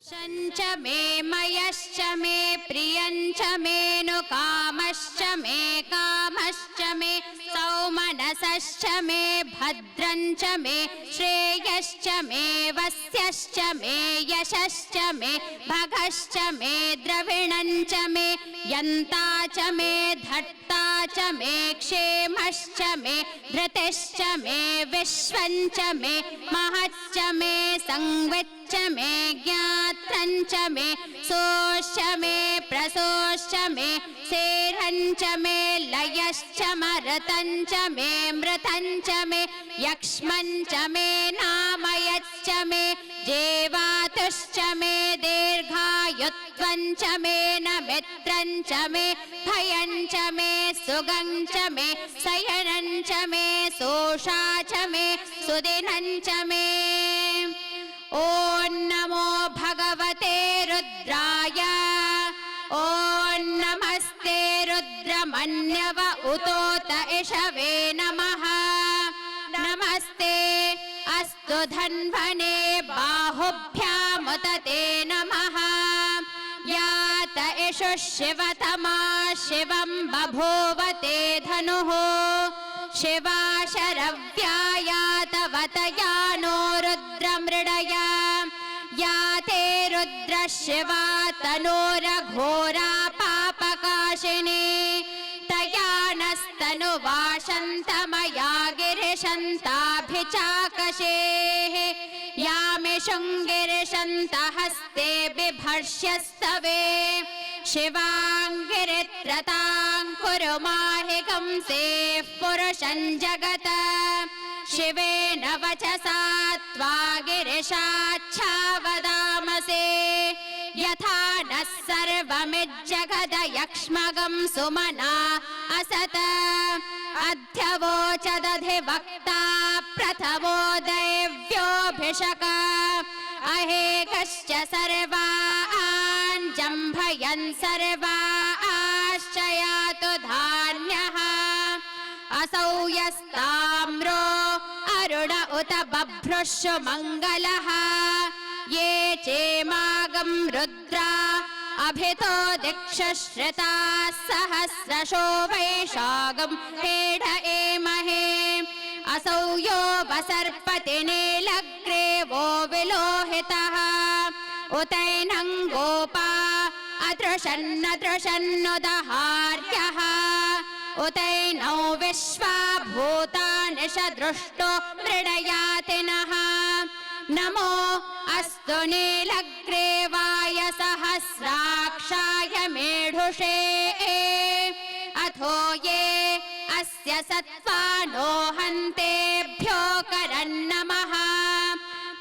शञ्च मे मयश्च मे प्रियञ्च मे नु कामश्च मे कामश्च मे सौमनसश्च मे भद्रञ्च मे श्रेयश्च मे वस्यश्च मे यशश्च मे भगश्च मे द्रविणञ्च मे यन्ता च मे धट्टा च मे क्षेमश्च मे धृतिश्च मे विश्वञ्च मे महच्च मे संविच्च मे ज्ञात्रञ्च मे सोश्च मे प्रसोश्च मे सेरञ्च मे लयश्च मरतञ्च मे मृतञ्च मे यक्ष्मञ्च मे नामयच्च मे जेवातुश्च मे दीर्घायुत्वञ्च मे नमित्रञ्च मे भयञ्च मे सुगञ्च मे शयनञ्च मे सोषा च मे सुदिनञ्च मे ॐ नमो भगवते रुद्राय ॐ नमस्ते रुद्रमन्यव उतोत इषवे नमः नमस्ते अस्तु धन्वने बाहुभ्यामुत ते नमः यात इषु शिवतमा शिवं बभूव ते धनुः शिवा शरव्यायातवतया नो रुद्रमृडया या ते रुद्रशिवा तनोरघोरा पापकाशिनी तया नस्तनुवाशन्तमया गिरिशन्ताभिचाकशेः यामि शृङ्गिरिशन्तहस्ते बिभर्ष्यस्तवे शिवाङ्गिरित्रतां कुरु माहि कंसेः पुरुषं जगत शिवेन वचसा त्वा गिरिशाच्छावदामसे यथा नः सर्वमिज्जगदयक्ष्मगं सुमना असत अध्यवोचदधिवक्ता प्रथमो दैव्योऽभिषक अहेकश्च सर्वान् जम्भयन् सर्वाश्च यातु धान्यः असौ यस्ताम्रो अरुण उत बभ्रुषु मङ्गलः ये चेमागं रुद्रा अभितो दिक्षश्रिताः सहस्रशो वैशागं हेड एमहे असौ यो वसर्पति नीलग्रीवो विलोहितः उतैनं गोपा अतृषन्नतृषन्नुदहार्यः उतैनौ विश्वा भूतानि सदृष्टो मृडयाति नः नमो अस्तु नीलग्रीवाय सहस्राक्षाय मेढुषे अथो ये अस्य सत्त्वानो हन्तेभ्यो करन्नमः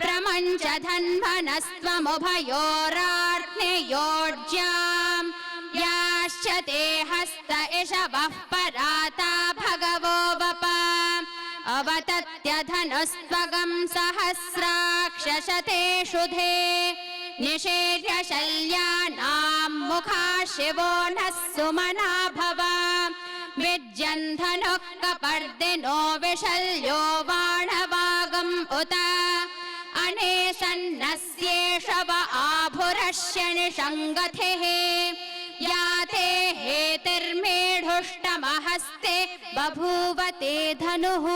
प्रमुञ्च धन्वनस्त्वमुभयोरार्थियोज्याम् याश्च ते हस्त इषवः पराता भगवो वप अवतत्यधनुस्त्वगं सहस्राक्षशते शुधे निषेर्य शल्यानां मुखा शिवो नः सुमना भव विज्यन्धनुः कपर्दिनो विशल्यो बाणवागम् उत अनेशन्नस्येषव आभुरस्य निषङ्गथिः याते हेतिर्मेढुष्टमहस्ते बभूव ते धनुः।